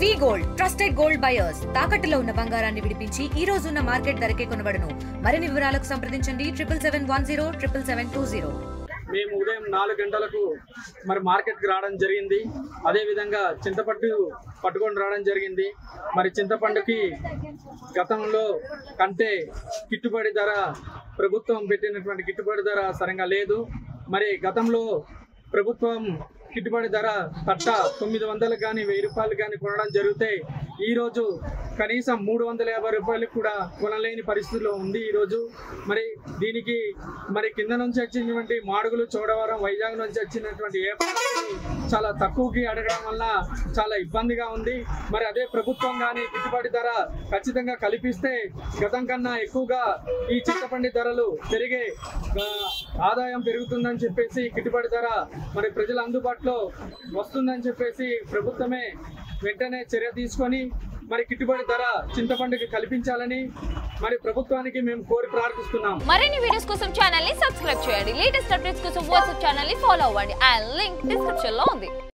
వి gold trusted gold buyers తాకట్టులో ఉన్న బంగారాన్ని విడిపించి ఈ రోజు ఉన్న మార్కెట్ ధరకే కొనబడును. మరిన్ని వివరాలకు సంప్రదించండి 77107720. మేము ఉదయం 4 గంటలకు మరి మార్కెట్కి రావడం జరిగింది. అదేవిధంగా చింతపండు పట్టుకొని రావడం జరిగింది. మరి చింతపండుకి గతంలో కంటే గిట్టుబడి ధర ప్రభుత్వం పెట్టినటువంటి గిట్టుబడి ధర సరిగా లేదు. మరి గతంలో ప్రభుత్వం గిట్టుబడి ధర కట్ట 900 కానీ 1000 రూపాయలు కానీ కొనడం జరిగితే ఈరోజు కనీసం 350 రూపాయలకు కూడా కొనలేని పరిస్థితిలో ఉంది ఈరోజు. మరి దీనికి మరి కింద నుంచి వచ్చినటువంటి మాడుగులు, చోడవరం, వైజాగ్ నుంచి వచ్చినటువంటి చాలా తక్కువకి అడగడం వల్ల చాలా ఇబ్బందిగా ఉంది. మరి అదే ప్రభుత్వం కానీ గిట్టుబడి ధర ఖచ్చితంగా కల్పిస్తే గతం కన్నా ఎక్కువగా ఈ చింతపండు ధరలు పెరిగే ఆదాయం పెరుగుతుందని చెప్పేసి గిట్టుబడి ధర మరి ప్రజల అందుబాటులో వస్తుందని చెప్పేసి ప్రభుత్వమే వెంటనే చర్య తీసుకొని మరి గిట్టుబడి ధర చింతపండుకి కల్పించాలని మరి ప్రభుత్వానికి మేము కోరి ప్రార్థిస్తున్నాం. మరిన్ని వీడియోస్ కోసం ఛానల్ ని సబ్స్క్రైబ్ చేయండి. లేటెస్ట్ అప్డేట్స్ కోసం వాట్సాప్ ఛానల్ ని ఫాలో అవ్వండి. ఆ లింక్ డిస్క్రిప్షన్ లో ఉంది.